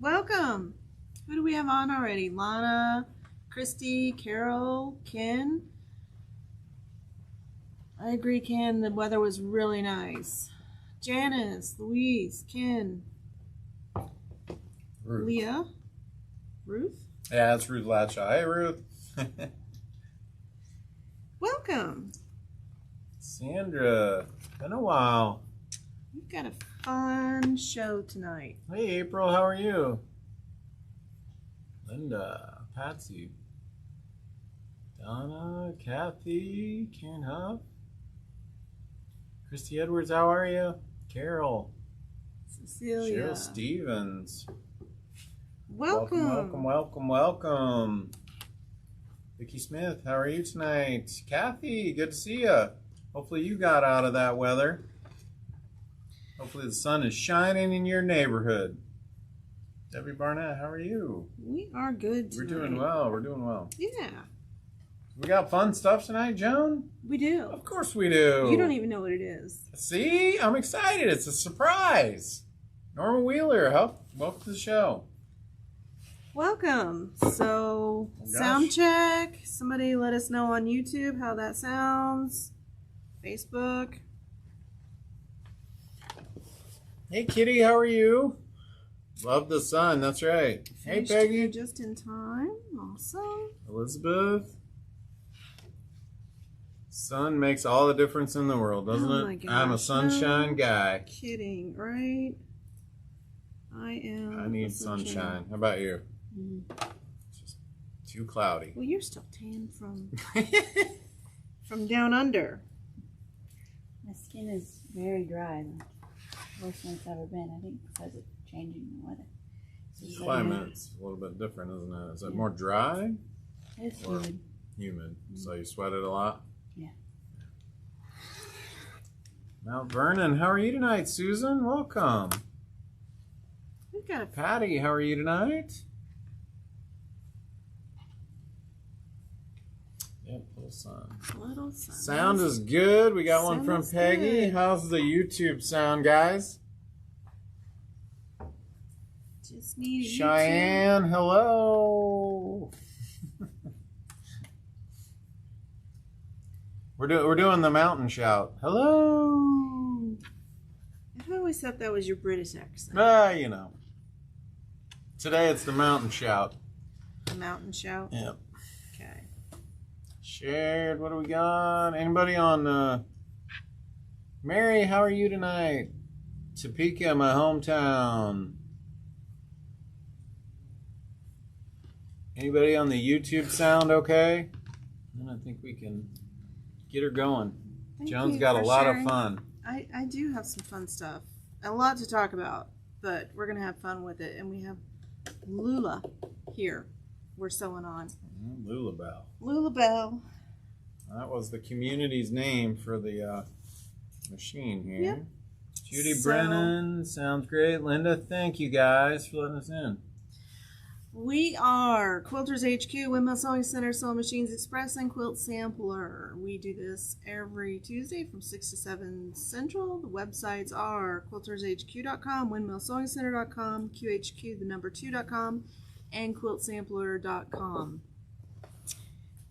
Welcome. Who do we have on already? Lana, Christy, Carol, Ken. I agree, Ken. The weather was really nice. Janice, Louise, Ken, Ruth. Leah, Ruth. Yeah, it's Ruth Latshaw. Hey, Ruth. Welcome. Sandra. Been a while. We've got a fun show tonight. Hey, April. How are you? Linda. Patsy. Donna. Kathy. Karen Huff. Christy Edwards. How are you? Carol. Cecilia. Cheryl Stevens. Welcome. Welcome. Vicki Smith. How are you tonight? Kathy. Good to see you. Hopefully you got out of that weather. Hopefully the sun is shining in your neighborhood. Debbie Barnett, how are you? We are good tonight. We're doing well. Yeah. We got fun stuff tonight, Joan? We do. Of course we do. You don't even know what it is. See? I'm excited. It's a surprise. Norma Wheeler, welcome to the show. Welcome. So, sound check. Somebody let us know on YouTube how that sounds. Facebook. Hey, Kitty, how are you? Love the sun. That's right. Finished Hey, Peggy. here just in time. Awesome. Elizabeth. Sun makes all the difference in the world, doesn't Oh it? my gosh, I'm a sunshine no guy. Kidding, right? I need sunshine. How about you? It's just too cloudy. Well, you're still tan from down under. My skin is very dry. Worst than it's ever been. I think because of changing the weather. The climate's a little bit different, isn't it? Is it more dry? It's or humid. Humid. So you sweat it a lot? Yeah. Mount Vernon, how are you tonight, Susan? Welcome. We've got a Patty, how are you tonight? Yep, little sun. little sun. Sound is good. We got one Sound from is Peggy. good. How's the YouTube sound, guys? Just need Cheyenne, hello. We're doing the mountain shout. Hello. I always thought that was your British accent. You know. Today it's the mountain shout. The mountain shout. Yep. Okay. Shared. What do we got? Anybody on? Mary, how are you tonight? Topeka, my hometown. Anybody on the YouTube sound okay? And I think we can get her going. Thank Joan's you got a for lot sharing. of fun. I do have some fun stuff. A lot to talk about, but we're going to have fun with it. And we have Lula here. We're sewing on. Lulabelle. Lulabelle. That was the community's name for the machine here. Yep. Judy Brennan, sounds great. Linda, thank you guys for letting us in. We are Quilters HQ, Windmill Sewing Center, Sewing Machines Express, and Quilt Sampler. We do this every Tuesday from 6 to 7 Central. The websites are quiltershq.com, windmillsewingcenter.com, QHQ, the number 2.com, and quiltsampler.com.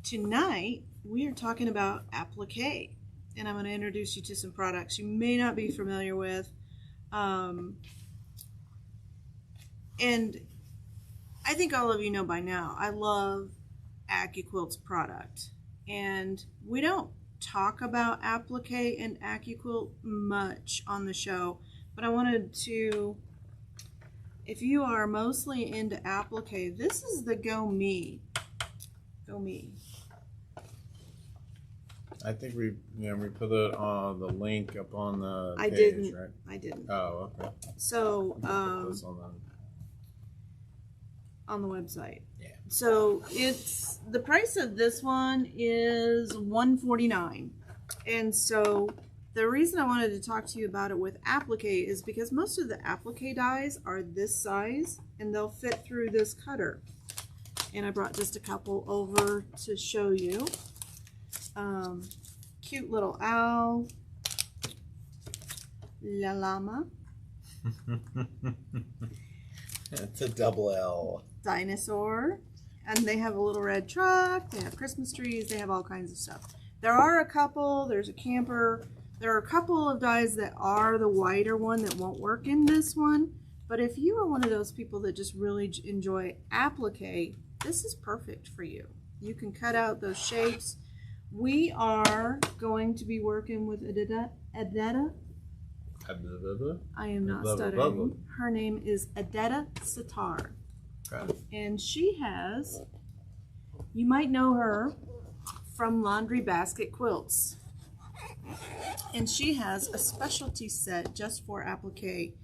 Tonight, we are talking about applique, and I'm going to introduce you to some products you may not be familiar with. And I think all of you know by now, I love AccuQuilt's product. And we don't talk about applique and AccuQuilt much on the show, but I wanted to, if you are mostly into applique, this is the Go Me. Go Me. I think we put it on the link up on the page, didn't. right? I didn't. Oh, okay. So, Put this on the website. Yeah. So it's the price of this one is $149, and so the reason I wanted to talk to you about it with applique is because most of the applique dies are this size and they'll fit through this cutter. And I brought just a couple over to show you. Cute little owl, la llama. It's a double L. Dinosaur. And they have a little red truck. They have Christmas trees. They have all kinds of stuff. There are a couple. There's a camper. There are a couple of dies that are the wider one that won't work in this one. But if you are one of those people that just really enjoy applique, this is perfect for you. You can cut out those shapes. We are going to be working with Adetta. I am not stuttering. Her name is Adetta Sitar. Okay. And she has, you might know her from Laundry Basket Quilts. And she has a specialty set just for applique.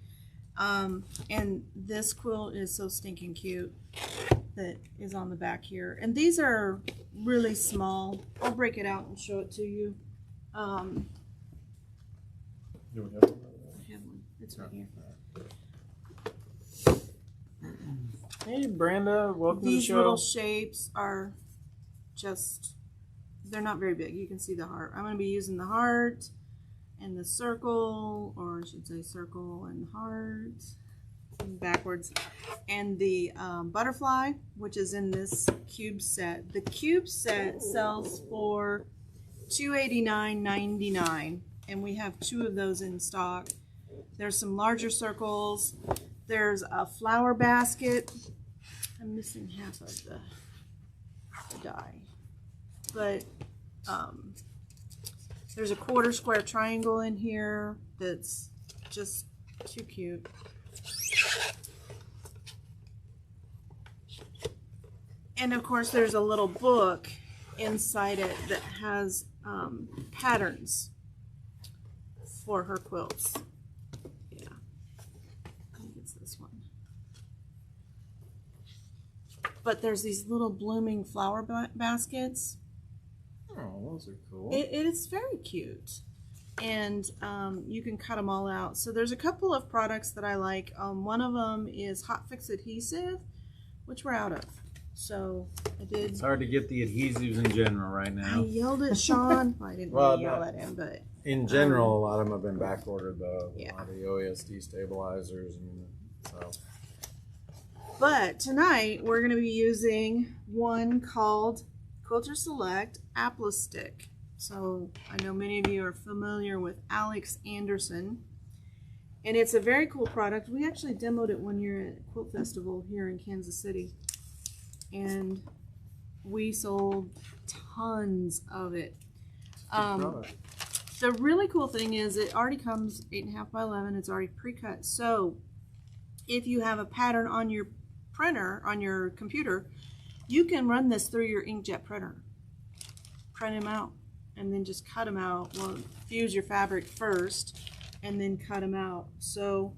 And this quilt is so stinking cute that is on the back here. And these are really small. I'll break it out and show it to you. Do we have one? I have one. It's right here. Hey, Brenda, welcome to the These show. little shapes are just, they're not very big. You can see the heart. I'm going to be using the heart and the circle, or I should say circle and heart, backwards, and the butterfly, which is in this cube set. The cube set sells for $289.99, and we have 2 of those in stock. There's some larger circles. There's a flower basket. I'm missing half of the die, but there's a quarter square triangle in here that's just too cute. And of course there's a little book inside it that has patterns for her quilts. Yeah, I think it's this one. But there's these little blooming flower baskets. Oh, those are cool. It is very cute. And you can cut them all out. So there's a couple of products that I like. One of them is Hot Fix Adhesive, which we're out of. So I did. It's hard to get the adhesives in general right I now. yelled at Sean. Well, I didn't really yell at him, but In general, a lot of them have been back ordered though. Yeah. A lot of the OESD stabilizers and so. But tonight we're going to be using one called Quilter Select applique. So I know many of you are familiar with Alex Anderson, and it's a very cool product. We actually demoed it one year at Quilt Festival here in Kansas City, and we sold tons of it. The really cool thing is it already comes 8.5 by 11. It's already pre-cut. So if you have a pattern on your printer, on your computer, you can run this through your inkjet printer. Print them out and then just cut them out. Well, fuse your fabric first and then cut them out. So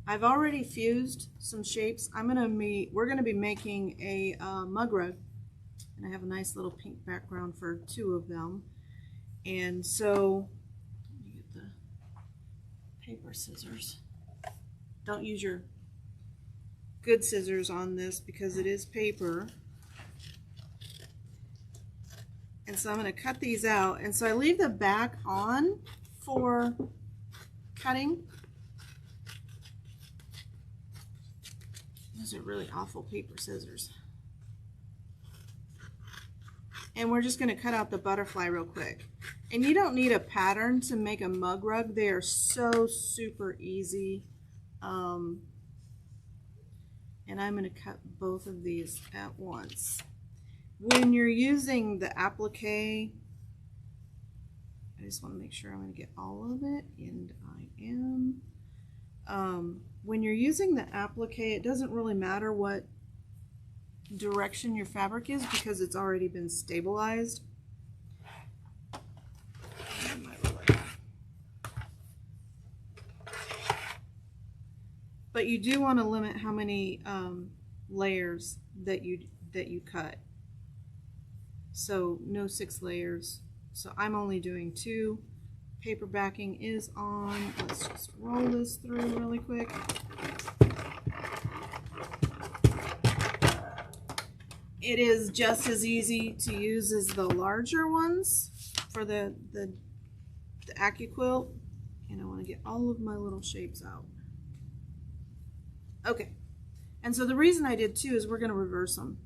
I've already fused some shapes. We're gonna be making a mug rug, and I have a nice little pink background for 2 of them. And so let me get the paper scissors. Don't use your good scissors on this because it is paper. And so I'm going to cut these out. And so I leave the back on for cutting. Those are really awful paper scissors. And we're just going to cut out the butterfly real quick. And you don't need a pattern to make a mug rug. They are so super easy. And I'm going to cut both of these at once. When you're using the applique, I just want to make sure I'm going to get all of it, and I am. When you're using the applique, it doesn't really matter what direction your fabric is because it's already been stabilized. But you do want to limit how many layers that you cut. So no 6 layers. So I'm only doing 2. Paper backing is on. Let's just roll this through really quick. It is just as easy to use as the larger ones for the AccuQuilt. And I want to get all of my little shapes out. Okay. And so the reason I did 2 is we're going to reverse them.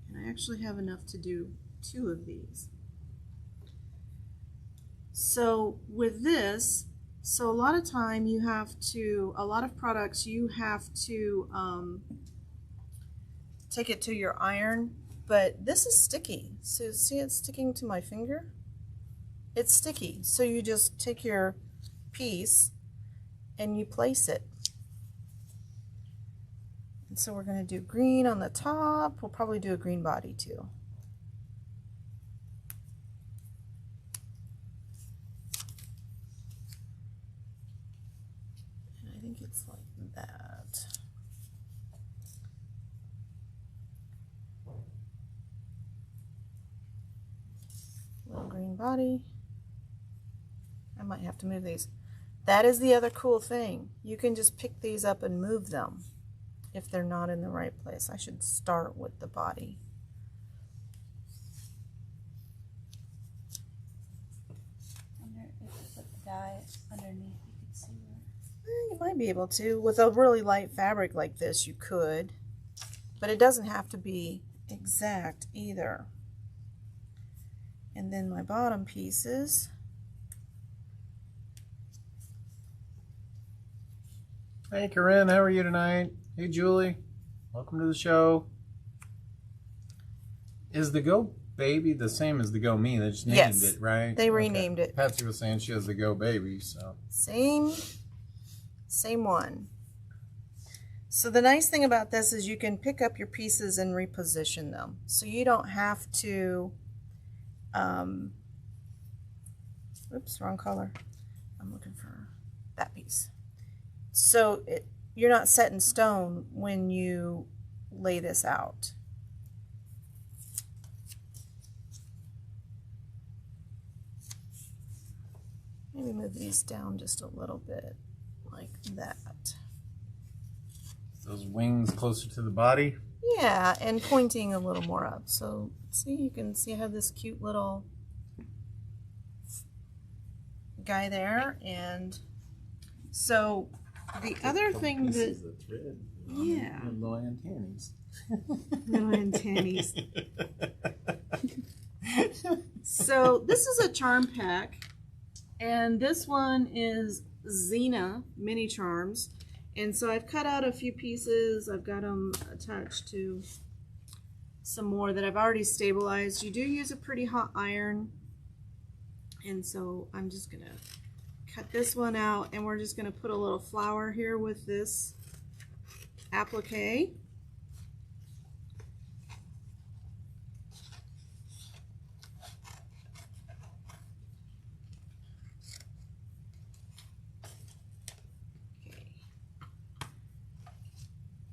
And I actually have enough to do 2 of these. So with this, so a lot of time you have to, a lot of products you have to take it to your iron, but this is sticky. So see it's sticking to my finger? It's sticky. So you just take your piece and you place it. And so we're going to do green on the top. We'll probably do a green body too. And I think it's like that. Little green body. I might have to move these. That is the other cool thing. You can just pick these up and move them if they're not in the right place. I should start with the body. I wonder if you put the dye underneath, you could see where. You might be able to. With a really light fabric like this, you could. But it doesn't have to be exact either. And then my bottom pieces. Hey Corinne, how are you tonight? Hey Julie, welcome to the show. Is the Go Baby the same as the Go Me? They just named Yes, it, right? they renamed it. Patsy was saying she has the Go Baby, so. Same one. So the nice thing about this is you can pick up your pieces and reposition them. So you don't have to, oops, wrong color. I'm looking for that piece. So you're not set in stone when you lay this out. Maybe move these down just a little bit, like that. Those wings closer to the body? Yeah, and pointing a little more up. So see, you can see I have this cute little guy there. And so the other thing that, thread. yeah, Little antennas. little antennas. So this is a charm pack, and this one is Xena mini charms. And so I've cut out a few pieces. I've got them attached to some more that I've already stabilized. You do use a pretty hot iron. And so I'm just gonna cut this one out, and we're just gonna put a little flower here with this applique.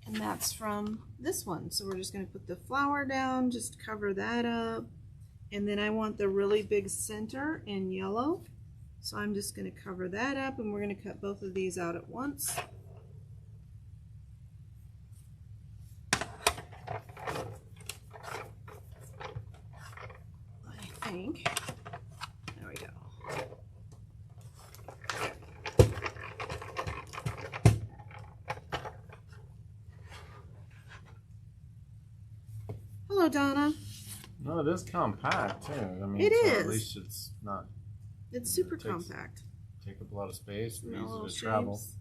And that's from this one. So we're just going to put the flower down, just cover that up. And then I want the really big center in yellow. So I'm just going to cover that up, and we're going to cut both of these out at once. I think. There we go. Hello, Donna. No, it is compact too. I mean, It so is. At least it's not. It's super It takes- compact. Take up a lot of space, No easy little to travel. shapes.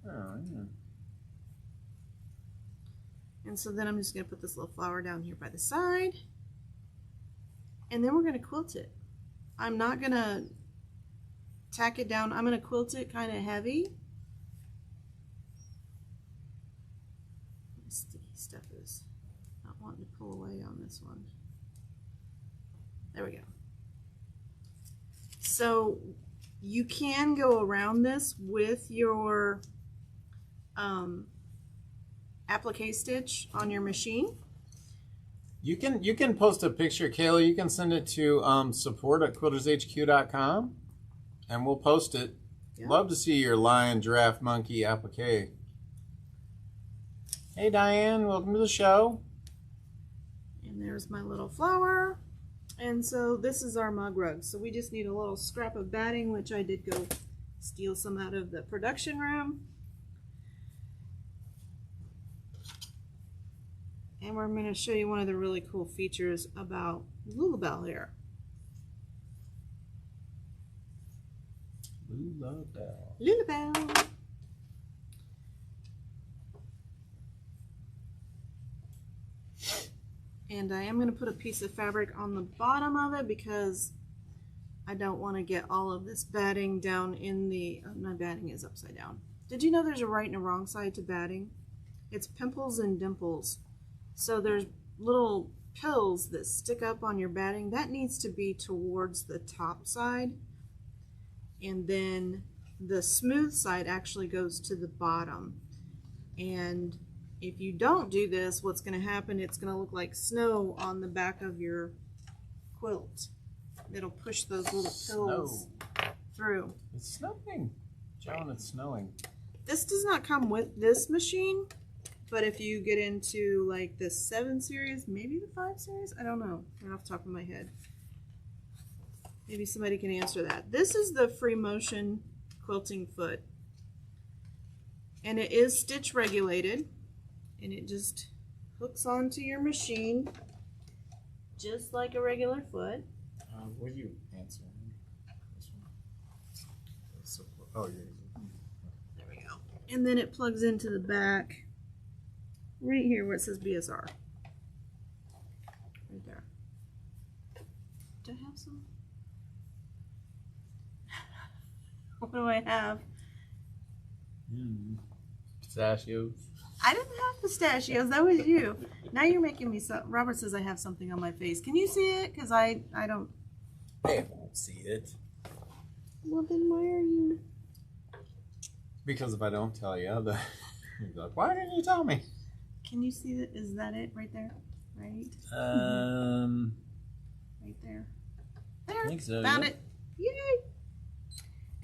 Oh, yeah. And so then I'm just going to put this little flower down here by the side. And then we're going to quilt it. I'm not going to tack it down. I'm going to quilt it kind of heavy. My sticky stuff is not wanting to pull away on this one. There we go. So you can go around this with your applique stitch on your machine. You can post a picture, Kayla. You can send it to support@quiltershq.com, and we'll post it. Yeah. Love to see your lion, giraffe, monkey applique. Hey Diane, welcome to the show. And there's my little flower. And so this is our mug rug. So we just need a little scrap of batting, which I did go steal some out of the production room. And we're going to show you one of the really cool features about Lulabelle here. Lulabelle. And I am going to put a piece of fabric on the bottom of it because I don't want to get all of this batting down in the, my batting is upside down. Did you know there's a right and a wrong side to batting? It's pimples and dimples. So there's little pills that stick up on your batting. That needs to be towards the top side. And then the smooth side actually goes to the bottom. And if you don't do this, what's going to happen, it's going to look like snow on the back of your quilt. It'll push those little pills through. It's snowing. Joan, it's snowing. This does not come with this machine, but if you get into like the 7 series, maybe the 5 series, I don't know, right off the top of my head. Maybe somebody can answer that. This is the free motion quilting foot. And it is stitch regulated. And it just hooks onto your machine just like a regular foot. Will you answer this one? Oh, yeah. There we go. And then it plugs into the back right here where it says BSR. Right there. Do I have some? What do I have? Pistachios. I didn't have pistachios. That was you. Now you're making me so. Robert says I have something on my face. Can you see it? Because I don't. They won't see it. Well, then why are you? Because if I don't tell you, you'll be like, why didn't you tell me? Can you see that? Is that it right there? Right? Right there. There. I think so. Found Yeah. it. Yay!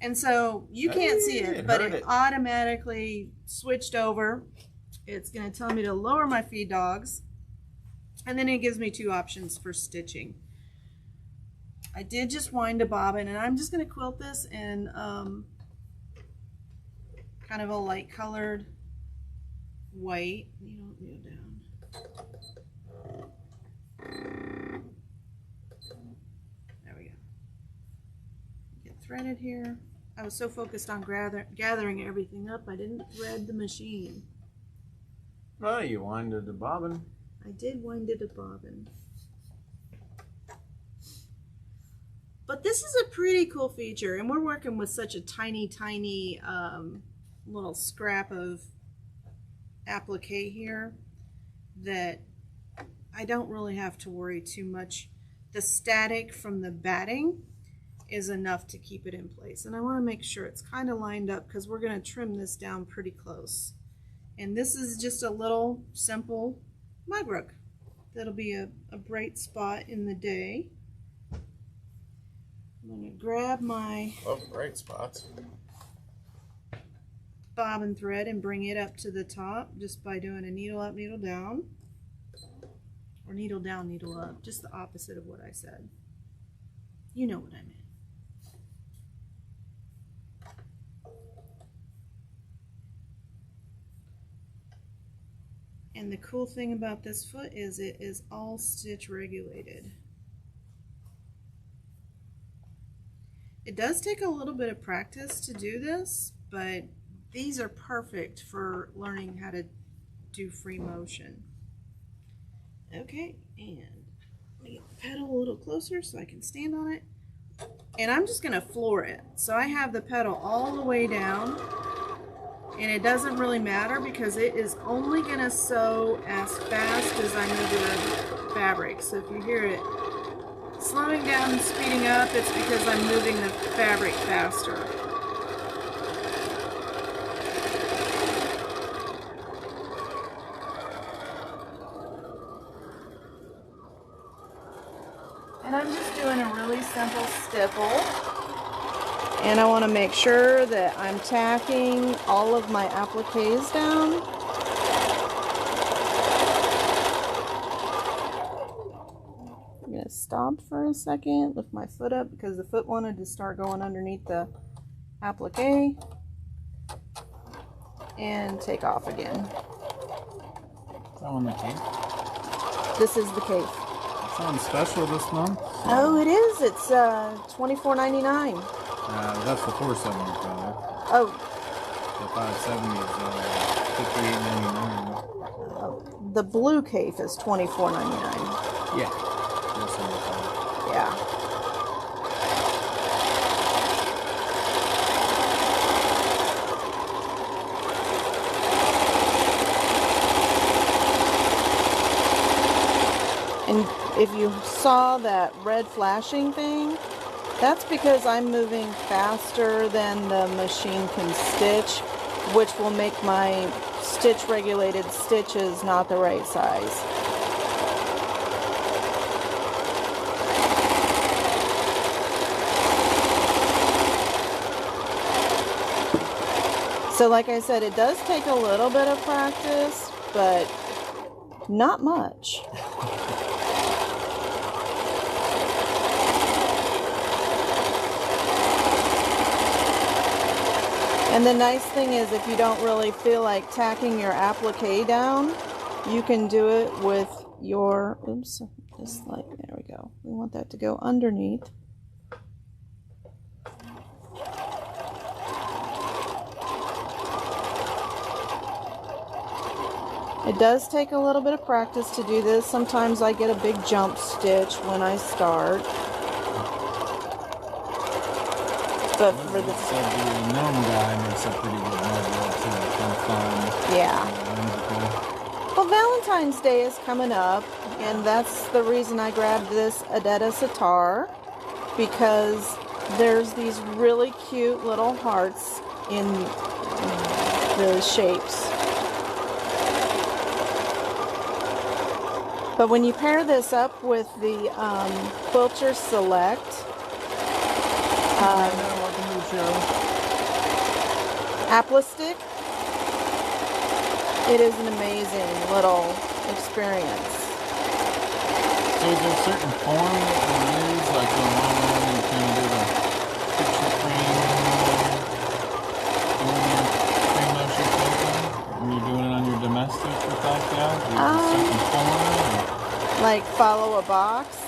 And so you can't see it, but it automatically switched over. It's going to tell me to lower my feed dogs. And then it gives me 2 options for stitching. I did just wind a bobbin, and I'm just going to quilt this in kind of a light colored white. You don't kneel down. There we go. Get threaded here. I was so focused on gathering everything up, I didn't thread the machine. Oh, you winded the bobbin. I did wind it a bobbin. But this is a pretty cool feature, and we're working with such a tiny, tiny little scrap of applique here that I don't really have to worry too much. The static from the batting is enough to keep it in place. And I want to make sure it's kind of lined up because we're going to trim this down pretty close. And this is just a little simple mug rug. That'll be a bright spot in the day. I'm going to grab my bright spots. bobbin thread and bring it up to the top just by doing a needle up, needle down. Or needle down, needle up. Just the opposite of what I said. You know what I meant. And the cool thing about this foot is it is all stitch regulated. It does take a little bit of practice to do this, but these are perfect for learning how to do free motion. Okay, and let me get the pedal a little closer so I can stand on it. And I'm just gonna floor it. So I have the pedal all the way down. And it doesn't really matter because it is only going to sew as fast as I move the fabric. So if you hear it slowing down and speeding up, it's because I'm moving the fabric faster. And I'm just doing a really simple stipple. And I want to make sure that I'm tacking all of my appliques down. I'm going to stop stopped for a second, lift my foot up because the foot wanted to start going underneath the applique, and take off again. Is that one the cake? This is the cake. It's on special this month. Oh, it is. It's $24.99. That's the 470 color. Oh, The 570 is $58.99. the blue cake is $24.99. Yeah. 470 color. Yeah. And if you saw that red flashing thing, that's because I'm moving faster than the machine can stitch, which will make my stitch regulated stitches not the right size. So like I said, it does take a little bit of practice, but not much. And the nice thing is, if you don't really feel like tacking your applique down, you can do it with your, oops, just like, there we go. We want that to go underneath. It does take a little bit of practice to do this. Sometimes I get a big jump stitch when I start. But for the gnome guy makes a pretty good model too. Kind of fun. Yeah. Well, Valentine's Day is coming up, and that's the reason I grabbed this Adetta sitar, because there's these really cute little hearts in the shapes. But when you pair this up with the Quilter Select applique, it is an amazing little experience. So is there a certain form that you use, like the one where you kind of do the picture frame motion quilting? When you're doing it on your domestic with that, yeah? Do you use a certain form? Like follow a box?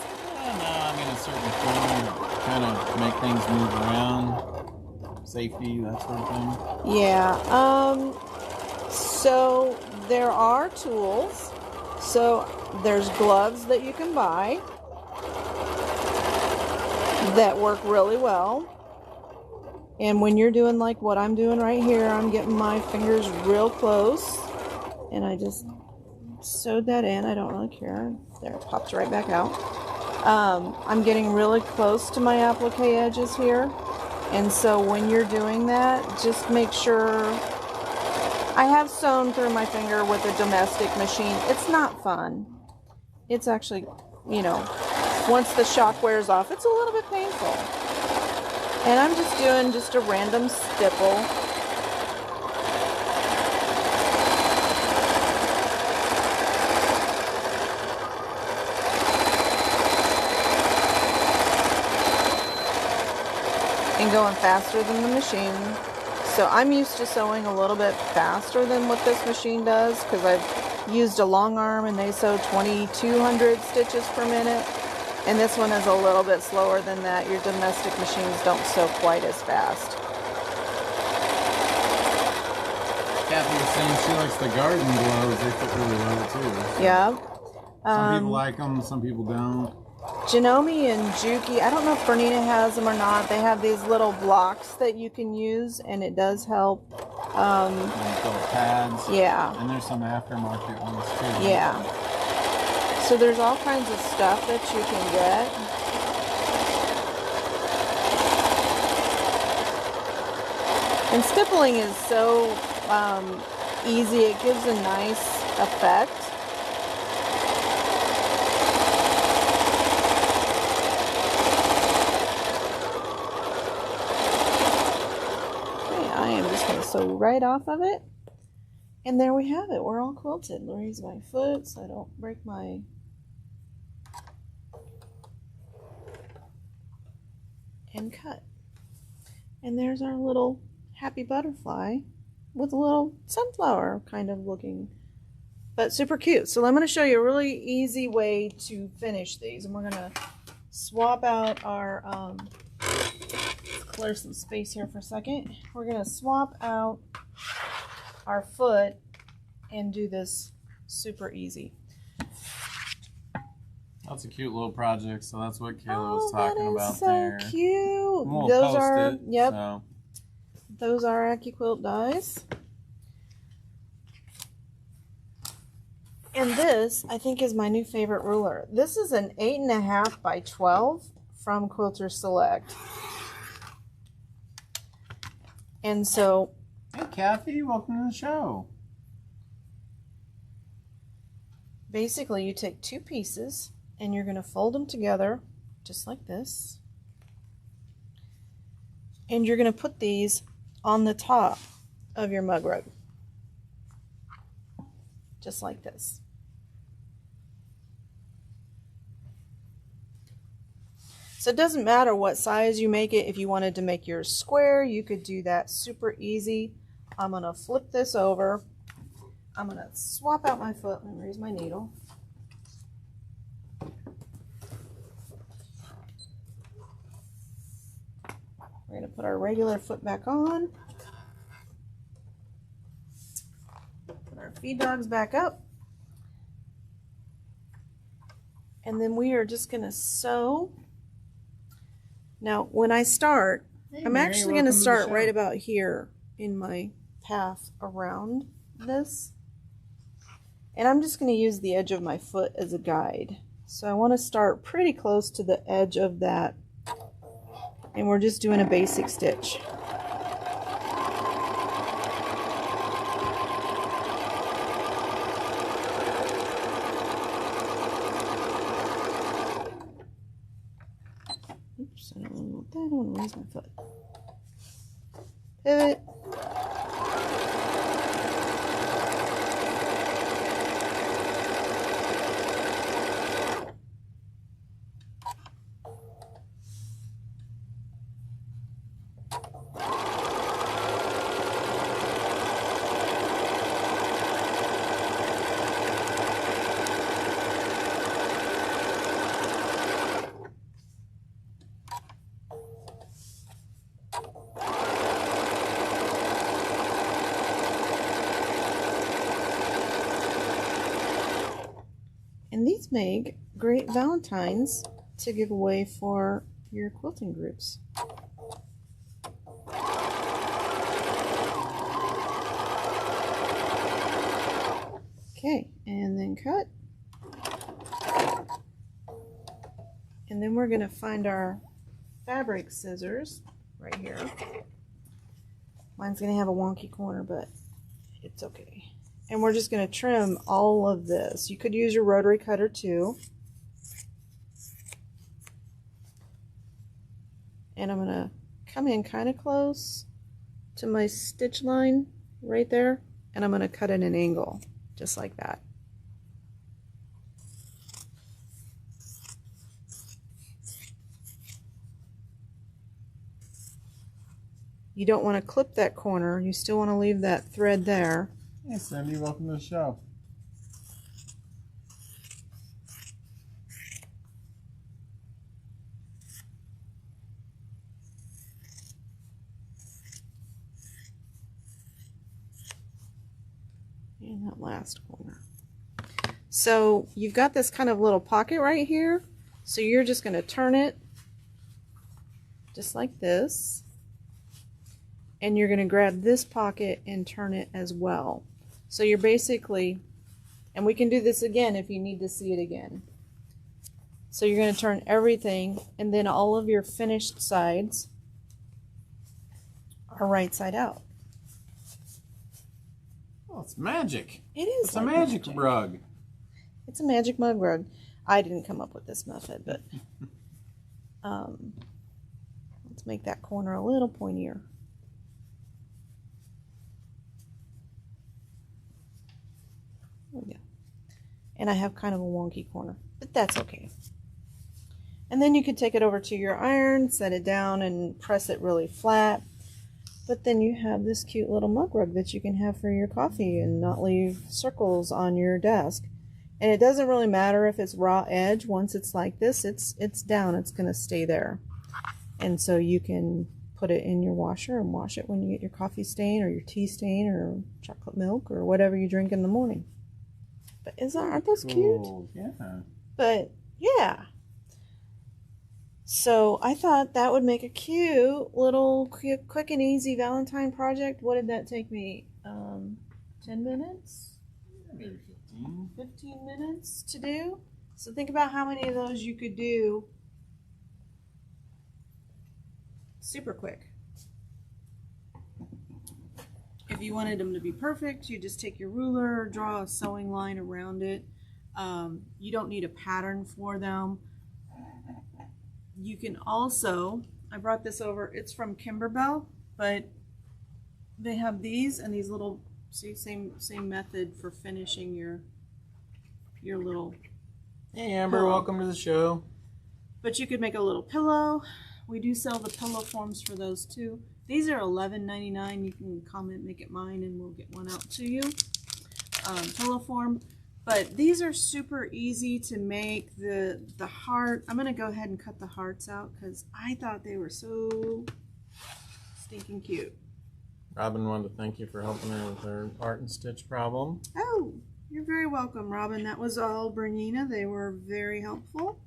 Yeah, no, I mean a certain form that kind of make things move around, safety, that sort of thing. Yeah. So there are tools. So there's gloves that you can buy that work really well. And when you're doing like what I'm doing right here, I'm getting my fingers real close, and I just sewed that in. I don't really care. There, it pops right back out. I'm getting really close to my applique edges here. And so when you're doing that, just make sure. I have sewn through my finger with a domestic machine. It's not fun. It's actually, you know, once the shock wears off, it's a little bit painful. And I'm just doing just a random stipple. And going faster than the machine. So I'm used to sewing a little bit faster than what this machine does, because I've used a long arm and they sew 2,200 stitches per minute. And this one is a little bit slower than that. Your domestic machines don't sew quite as fast. Kathy was saying she likes the garden gloves. They fit really well too. Yeah. Some people like them, some people don't. Janome and Juki, I don't know if Bernina has them or not. They have these little blocks that you can use, and it does help. Little pads. Yeah. And there's some aftermarket ones too. Yeah. So there's all kinds of stuff that you can get. And stippling is so easy. It gives a nice effect. I am just going to sew right off of it. And there we have it. We're all quilted. Raise my foot so I don't break my and cut. And there's our little happy butterfly with a little sunflower kind of looking, but super cute. So I'm going to show you a really easy way to finish these. And we're going to swap out our, clear some space here for a second. We're going to swap out our foot and do this super easy. That's a cute little project, so that's what Kayla was talking about so there. Cute. We'll Those post are it, yep. So. Those are AccuQuilt dies. And this, I think, is my new favorite ruler. This is an 8.5 by 12 from Quilter Select. And so, hey Kathy, welcome to the show. Basically, you take two pieces and you're going to fold them together just like this. And you're going to put these on the top of your mug rug. Just like this. So it doesn't matter what size you make it. If you wanted to make yours square, you could do that super easy. I'm going to flip this over. I'm going to swap out my foot and raise my needle. We're going to put our regular foot back on. Put our feed dogs back up. And then we are just going to sew. Now, when I start, Hey, I'm Mary, actually going to welcome start the right show. about here in my path around this. And I'm just going to use the edge of my foot as a guide. So I want to start pretty close to the edge of that. And we're just doing a basic stitch. Oops, I don't want that. I want to raise my foot. Pivot. And these make great Valentines to give away for your quilting groups. Okay, and then cut. And then we're going to find our fabric scissors right here. Mine's going to have a wonky corner, but it's okay. And we're just going to trim all of this. You could use your rotary cutter too. And I'm going to come in kind of close to my stitch line right there. And I'm going to cut at an angle, just like that. You don't want to clip that corner. You still want to leave that thread there. Hey Cindy, welcome to the show. And that last corner. So you've got this kind of little pocket right here. So you're just going to turn it just like this. And you're going to grab this pocket and turn it as well. So you're basically, and we can do this again if you need to see it again. So you're going to turn everything, and then all of your finished sides are right side out. Oh, it's magic. It is. It's like a magic rug. It's a magic mug rug. I didn't come up with this method, but let's make that corner a little pointier. There we go. And I have kind of a wonky corner, but that's okay. And then you could take it over to your iron, set it down, and press it really flat. But then you have this cute little mug rug that you can have for your coffee and not leave circles on your desk. And it doesn't really matter if it's raw edge. Once it's like this, it's down. It's going to stay there. And so you can put it in your washer and wash it when you get your coffee stain or your tea stain or chocolate milk or whatever you drink in the morning. But aren't those cute? Cool. Yeah. But yeah. So I thought that would make a cute little quick and easy Valentine project. What did that take me? 10 minutes? Maybe 15. 15 minutes to do? So think about how many of those you could do super quick. If you wanted them to be perfect, you just take your ruler, draw a sewing line around it. You don't need a pattern for them. You can also, I brought this over, it's from Kimberbell, but they have these and these little, see, same method for finishing your little. Hey Amber, pillow. welcome to the show. But you could make a little pillow. We do sell the pillow forms for those too. These are $11.99. You can comment, make it mine, and we'll get one out to you. Pillow form. But these are super easy to make. The heart, I'm going to go ahead and cut the hearts out because I thought they were so stinking cute. Robin wanted to thank you for helping her with her art and stitch problem. Oh, you're very welcome, Robin. That was all Bernina. They were very helpful.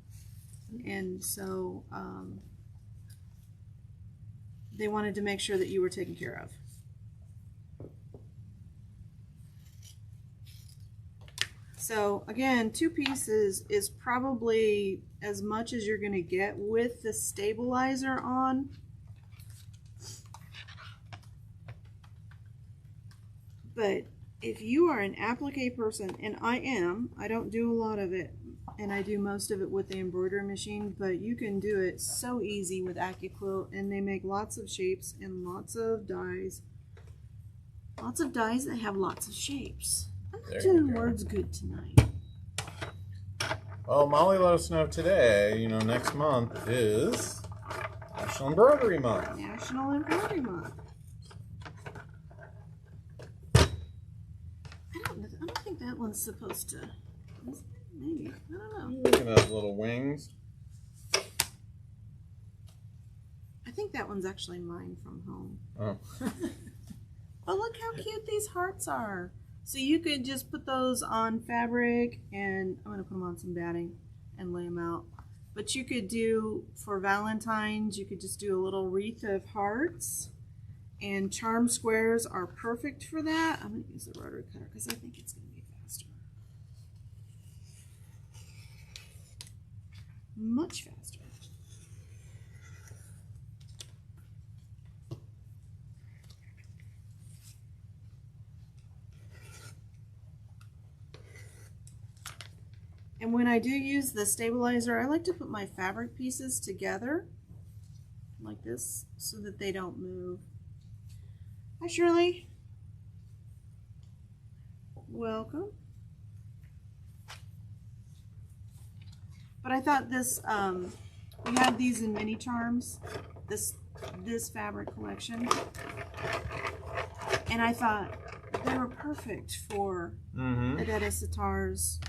And so they wanted to make sure that you were taken care of. So again, 2 pieces is probably as much as you're going to get with the stabilizer on. But if you are an applique person, and I am, I don't do a lot of it, and I do most of it with the embroidery machine, but you can do it so easy with AccuQuilt, and they make lots of shapes and lots of dies. Lots of dies that have lots of shapes. I'm not doing words good tonight. Well, Molly let us know today, next month is National Embroidery Month. National Embroidery Month. I don't think that one's supposed to. Maybe. I don't know. Look at those little wings. I think that one's actually mine from home. Oh. But look how cute these hearts are. So you could just put those on fabric, and I'm going to put them on some batting and lay them out. But you could do, for Valentine's, you could just do a little wreath of hearts. And charm squares are perfect for that. I'm going to use the rotary cutter because I think it's going to be faster. Much faster. And when I do use the stabilizer, I like to put my fabric pieces together like this so that they don't move. Hi, Shirley. Welcome. But I thought this, we have these in mini charms, this fabric collection. And I thought they were perfect for Adetta Sitar's.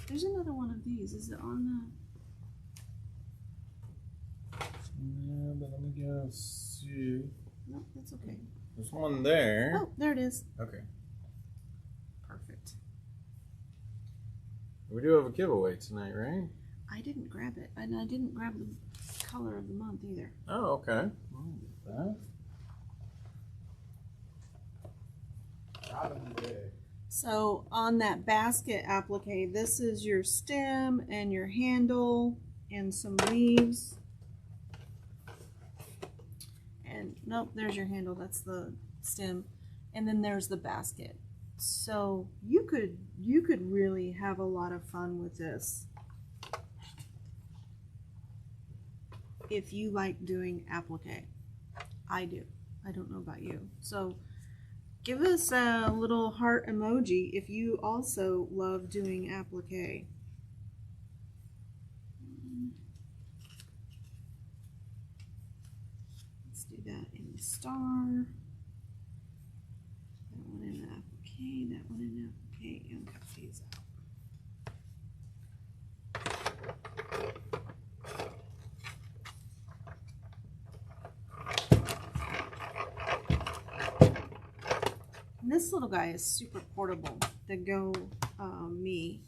There's another one of these. Is it on the... Yeah, but let me go see. No, that's okay. There's one there. Oh, there it is. Okay. Perfect. We do have a giveaway tonight, right? I didn't grab it, and I didn't grab the color of the month either. Oh, okay. I'll get that. So on that basket applique, this is your stem and your handle and some leaves. And nope, there's your handle. That's the stem. And then there's the basket. So you could really have a lot of fun with this if you like doing applique. I do. I don't know about you. So give us a little heart emoji if you also love doing applique. star. That one in the applique, that one in the applique, and cut these out. And this little guy is super portable, the Go Me.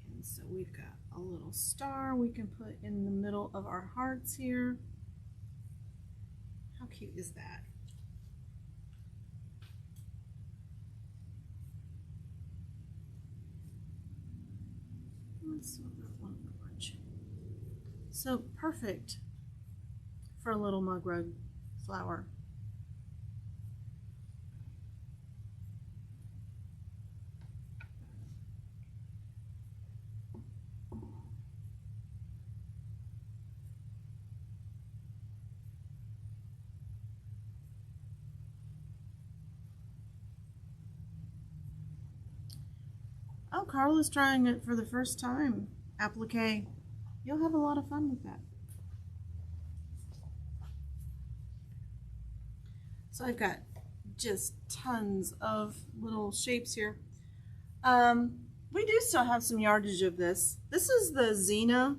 And so we've got a little star we can put in the middle of our hearts here. How cute is that? Let's move that one orange. So perfect for a little mug rug flower. Oh, Carla's trying it for the first time. Applique. You'll have a lot of fun with that. So I've got just tons of little shapes here. We do still have some yardage of this. This is the Xena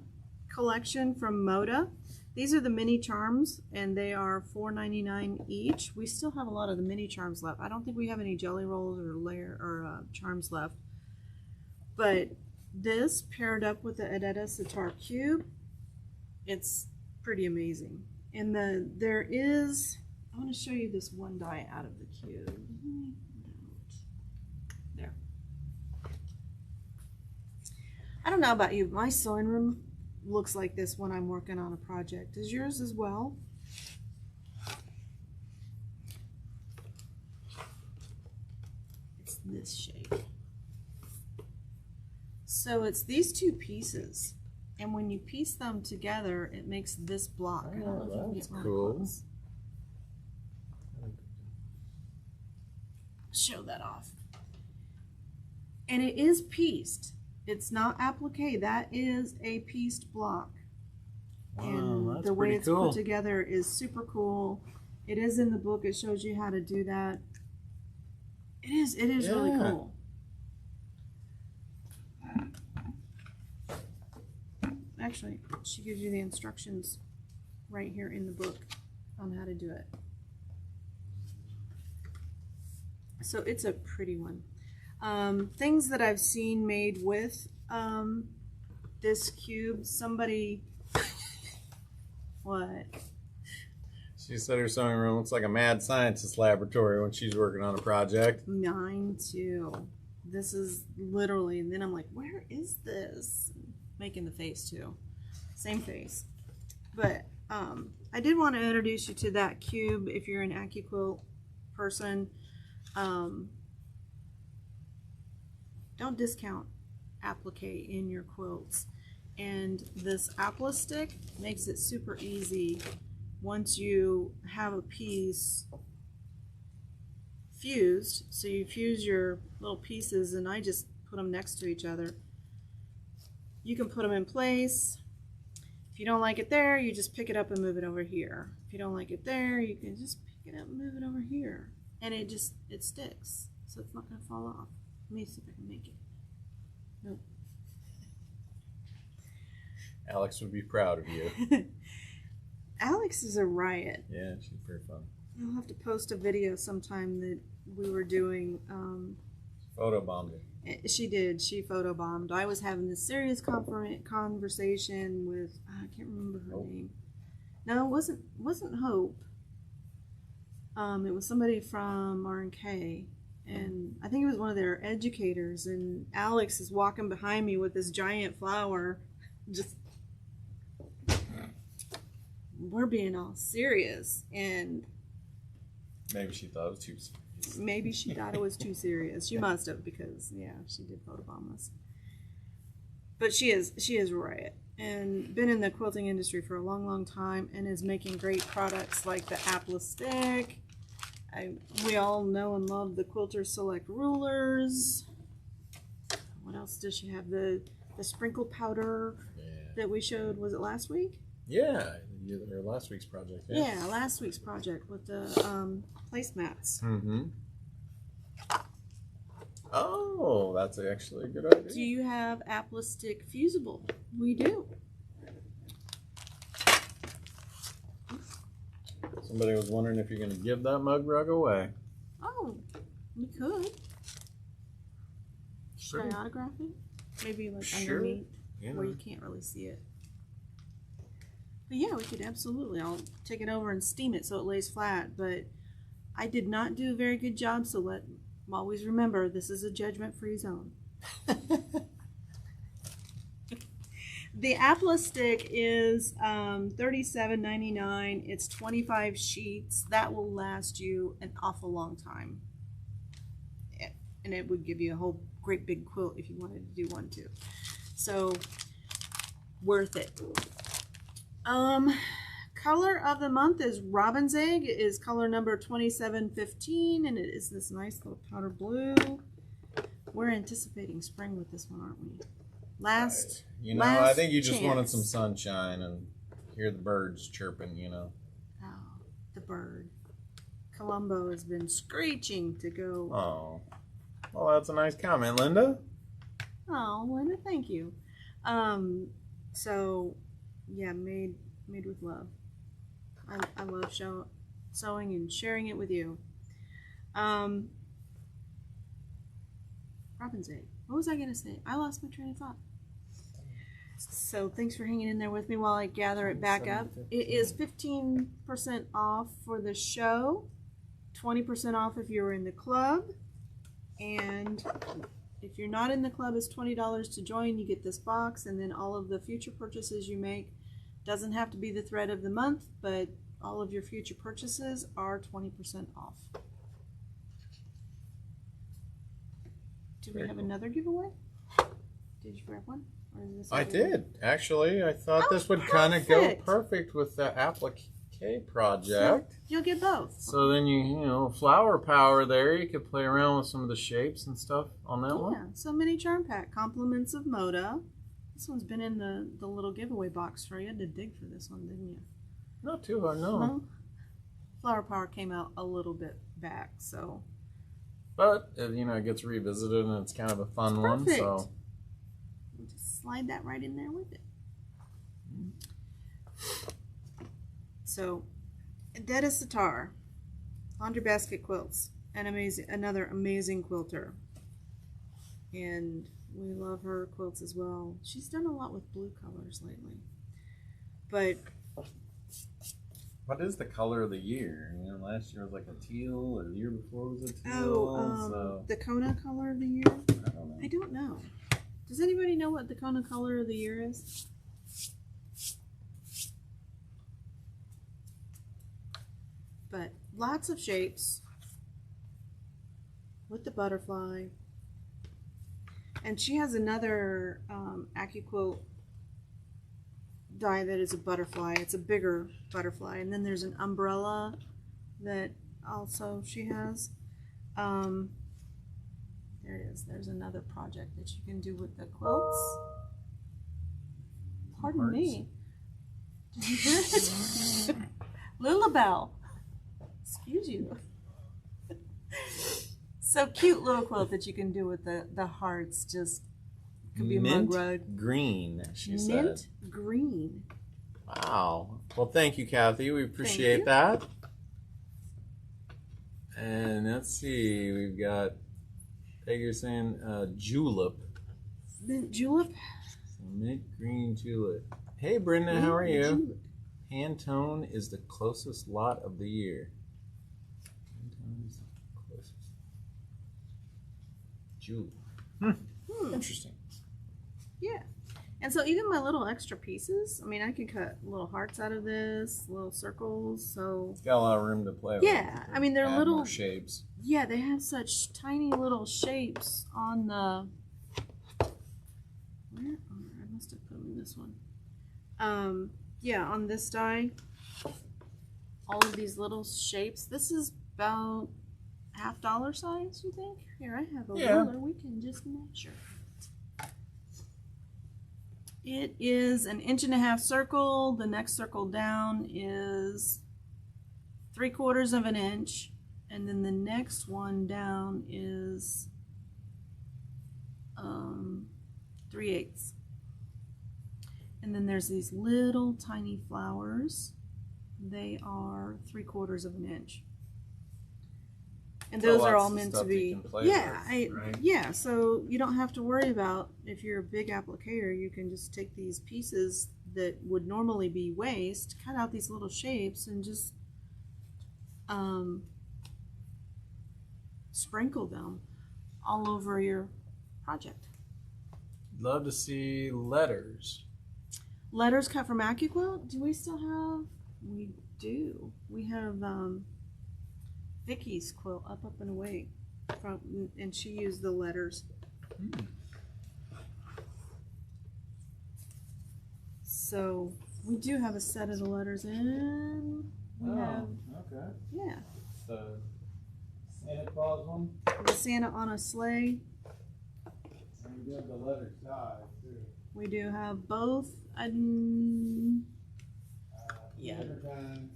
collection from Moda. These are the mini charms, and they are $4.99 each. We still have a lot of the mini charms left. I don't think we have any jelly rolls or charms left. But this paired up with the Adetta Sitar Cube, it's pretty amazing. And there is, I want to show you this one die out of the cube. There. I don't know about you, but my sewing room looks like this when I'm working on a project. Is yours as well? It's this shape. So it's these two pieces, and when you piece them together, it makes this block. Oh, that's cool. Show that off. And it is pieced. It's not applique. That is a pieced block. Wow, and that's the way pretty it's cool. put together is super cool. It is in the book. It shows you how to do that. It is really Yeah. cool. Actually, she gives you the instructions right here in the book on how to do it. So it's a pretty one. Things that I've seen made with this cube, somebody, what? She said her sewing room looks like a mad scientist laboratory when she's working on a project. Mine too. This is literally, and then I'm like, where is this? Making the face too. Same face. But I did want to introduce you to that cube if you're an AccuQuilt person. Don't discount applique in your quilts. And this applique stick makes it super easy once you have a piece fused. So you fuse your little pieces, and I just put them next to each other. You can put them in place. If you don't like it there, you just pick it up and move it over here. If you don't like it there, you can just pick it up and move it over here. And it sticks, so it's not going to fall off. Let me see if I can make it. Nope. Alex would be proud of you. Alex is a riot. Yeah, she's pretty fun. I'll have to post a video sometime that we were doing. Photobombed it. She did. She photobombed. I was having this serious conversation with, I can't remember her name. No, it wasn't Hope. It was somebody from R&K, and I think it was one of their educators, and Alex is walking behind me with this giant flower. Just, we're being all serious, and Maybe she thought it was too serious. maybe she thought it was too serious. She must have, because yeah, she did photobomb us. But she is right, and been in the quilting industry for a long time, and is making great products like the applique stick. We all know and love the Quilter Select rulers. What else does she have? The sprinkle powder Yeah. that we showed. Was it last week? Yeah, Or last week's project. Yeah. Yeah, last week's project with the placemats. Mm-hmm. Oh, that's actually a good idea. Do you have applique fusible? We do. Somebody was wondering if you're going to give that mug rug away. Oh, we could. Should Sure. I autograph it? Maybe like Sure. underneath Yeah. where you can't really see it. But yeah, we could absolutely. I'll take it over and steam it so it lays flat. But I did not do a very good job, so always remember this is a judgment-free zone. The applique is $37.99. It's 25 sheets. That will last you an awful long time. And it would give you a whole great big quilt if you wanted to do one too. So worth it. Color of the month is Robin's Egg. It is color number 2715, and it is this nice little powder blue. We're anticipating spring with this one, aren't we? I think you just chance. wanted some sunshine and hear the birds chirping, Oh, the bird. Columbo has been screeching to go. Oh. Well, that's a nice comment, Linda. Oh, Linda, thank you. So, yeah, made with love. I love sewing and sharing it with you. Robin's Egg. What was I going to say? I lost my train of thought. So thanks for hanging in there with me while I gather it back up. It is 15% off for the show, 20% off if you're in the club, and if you're not in the club, it's $20 to join. You get this box, and then all of the future purchases you make, doesn't have to be the thread of the month, but all of your future purchases are 20% off. Do we have another giveaway? Did you grab one? Or is this I everyone? did, actually. I thought Oh, this would kind of go perfect. perfect with the applique So project. you'll get both. So then flower power there. You could play around with some of the shapes and stuff on that Yeah, one. so mini charm pack, compliments of Moda. This one's been in the little giveaway box for you. You had to dig for this one, didn't you? Not too hard, no. No? Flower Power came out a little bit back, so. But, it gets revisited and it's kind of a fun one. Perfect. So We'll just slide that right in there with it. So, Detta Sitar, Laundry Basket Quilts, another amazing quilter. And we love her quilts as well. She's done a lot with blue colors lately. But what is the color of the year? Last year was like a teal, or the year before was a teal. the Kona color of the year? I don't know. Does anybody know what the Kona color of the year is? But lots of shapes with the butterfly. And she has another AccuQuilt die that is a butterfly. It's a bigger butterfly. And then there's an umbrella that also she has. There it is. There's another project that you can do with the quilts. Pardon me. Did you hear it? Lilabelle. Excuse you. So cute little quilt that you can do with the hearts. Just could be a mug rug. Green, she said. Mint green. Wow. Well, thank you, Kathy. We appreciate you. that. And let's see, we've got Peggy saying julep. Mint julep. Mint green julep. Hey, Brenda, how are you? Julep. Pantone is the closest lot of the year. Pantone is the closest. Julep. Interesting. Yeah. And so even my little extra pieces, I mean, I can cut little hearts out of this, little circles, so. It's got a lot of room to play with. Yeah, I mean, they're Add little more shapes. Yeah, they have such tiny little shapes on the. Where? Oh, I must have put them in this one. Yeah, on this die, all of these little shapes. This is about $50 size, you think? Here, I have a ruler. We can just measure. It is an 1.5 inch circle. The next circle down is 3/4 inch. And then the next one down is 3/8. And then there's these little tiny flowers. They are 3/4 inch. And So those are lots all of meant to stuff you be, can play yeah, with, right? yeah. So you don't have to worry about, if you're a big applicator, you can just take these pieces that would normally be waste, cut out these little shapes, and just sprinkle them all over your project. Love to see letters. Letters cut from AccuQuilt. Do we still have? We do. We have Vicky's quilt, Up and Away, and she used the letters. So we do have a set of the letters in. We have, okay. yeah, The Santa Claus one. the Santa on a sleigh. And we have the letter side too. We do have both. Yeah. Different kinds,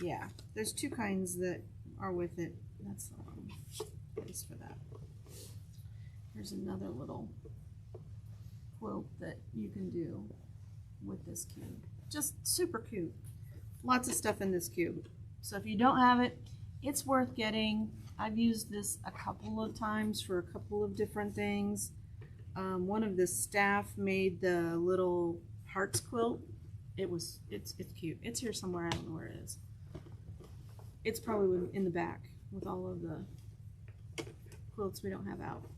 Yeah, there's 2 kinds that are with it. That's the wrong place for that. Here's another little quilt that you can do with this cube. Just super cute. Lots of stuff in this cube. So if you don't have it, it's worth getting. I've used this a couple of times for a couple of different things. One of the staff made the little hearts quilt. It's cute. It's here somewhere. I don't know where it is. It's probably in the back with all of the quilts we don't have out.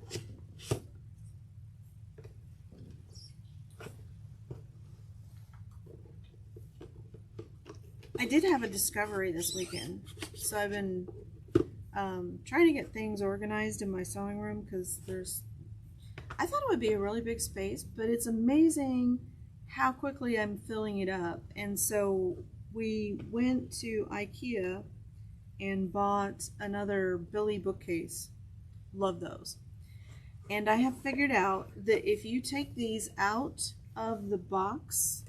I did have a discovery this weekend, so I've been trying to get things organized in my sewing room, because I thought it would be a really big space, but it's amazing how quickly I'm filling it up. And so we went to IKEA and bought another Billy bookcase. Love those. And I have figured out that if you take these out of the box,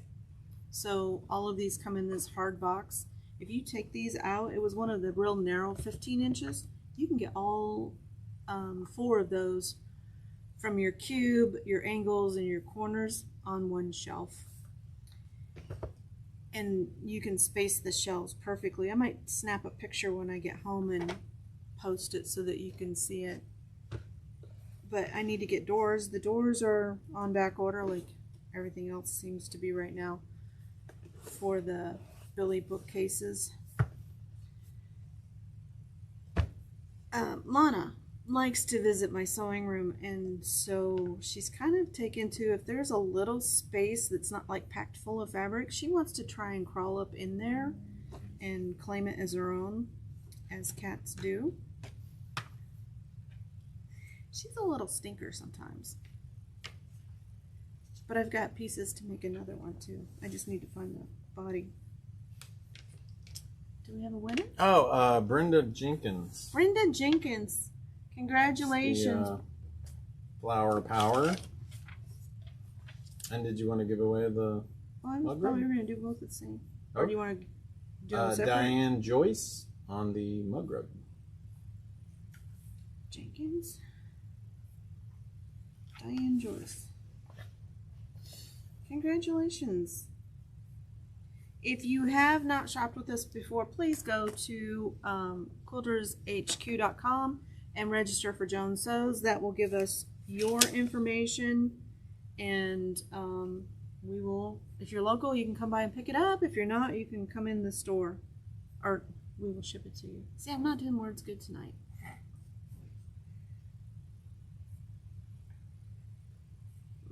so all of these come in this hard box, if you take these out, it was one of the real narrow 15 inches, you can get all 4 of those from your cube, your angles, and your corners on one shelf. And you can space the shelves perfectly. I might snap a picture when I get home and post it so that you can see it. But I need to get doors. The doors are on back order, like everything else seems to be right now, for the Billy bookcases. Lana likes to visit my sewing room, and so she's kind of taken to, if there's a little space that's not like packed full of fabric, she wants to try and crawl up in there and claim it as her own, as cats do. She's a little stinker sometimes, but I've got pieces to make another one too. I just need to find the body. Do we have a winner? Oh, Brenda Jenkins. Brenda Jenkins. Congratulations. The, Flower Power. And did you want to give away the Well, I was mug probably rug? going to do both at the same. Or do you want to do them separate? Diane Joyce on the mug rug. Jenkins. Diane Joyce. Congratulations. If you have not shopped with us before, please go to quiltershq.com and register for Joan Sews. That will give us your information, and we will, if you're local, you can come by and pick it up. If you're not, you can come in the store, or we will ship it to you. See, I'm not doing words good tonight.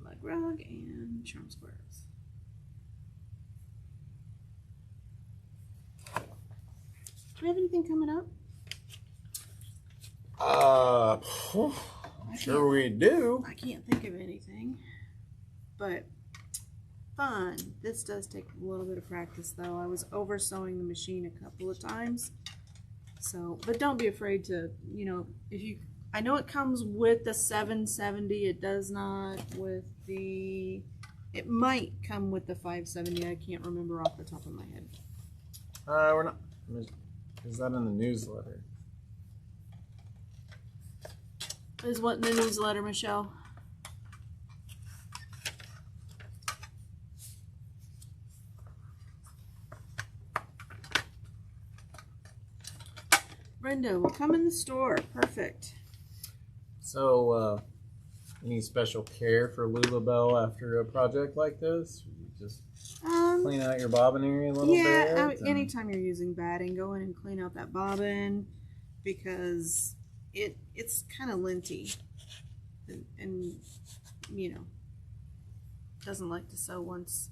Mug rug and charm squares. Do we have anything coming up? Sure we do. I can't think of anything, but fun. This does take a little bit of practice, though. I was over sewing the machine a couple of times, so, but don't be afraid to, you know, if you, I know it comes with the 770, it does not with the It might come with the 570. I can't remember off the top of my head. We're not. Is that in the newsletter? Is what in the newsletter, Michelle? Brenda will come in the store. Perfect. So, any special care for Lulabelle after a project like this? You just clean out your bobbin area a little bit? Yeah, anytime you're using batting, go in and clean out that bobbin because it's kind of linty and you know, doesn't like to sew once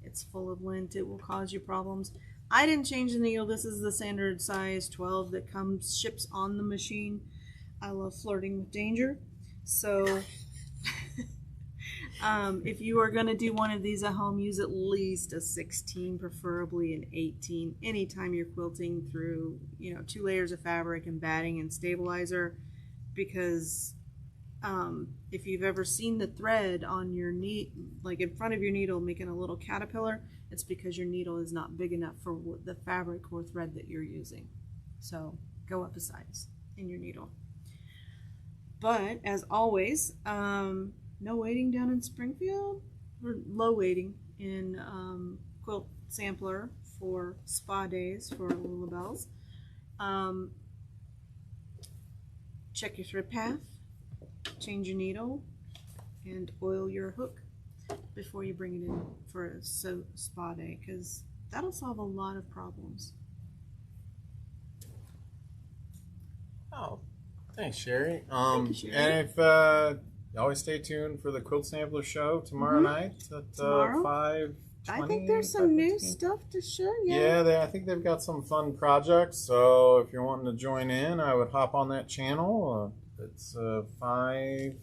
it's full of lint. It will cause you problems. I didn't change the needle. This is the standard size 12 that ships on the machine. I love flirting with danger. So if you are going to do one of these at home, use at least a 16, preferably an 18. Anytime you're quilting through, 2 layers of fabric and batting and stabilizer, because if you've ever seen the thread on your like in front of your needle making a little caterpillar, it's because your needle is not big enough for the fabric or thread that you're using. So go up a size in your needle. But as always, no waiting down in Springfield, or low waiting in Quilt Sampler for spa days for Lulabelles. Check your thread path, change your needle, and oil your hook before you bring it in for a spa day, because that'll solve a lot of problems. Oh, thanks, Sherry. Thank you, Sherry. And if you always stay tuned for the Quilt Sampler show tomorrow night at Tomorrow? 5:20. I think there's some new 5:15. stuff to show you. Yeah, I think they've got some fun projects. So if you're wanting to join in, I would hop on that channel. It's 5:20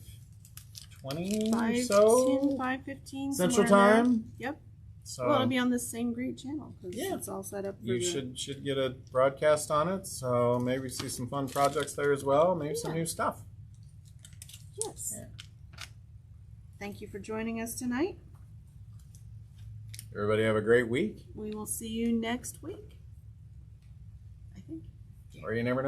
or so 5:15 Central somewhere in there. Time. Yep. So Well, it'll be on the same great channel because Yeah. it's all set up for you should get a broadcast on it. So maybe see some fun projects there as well. Maybe some new stuff. Yes. Yeah. Thank you for joining us tonight. Everybody have a great week. We will see you next week, I think. Or you never know.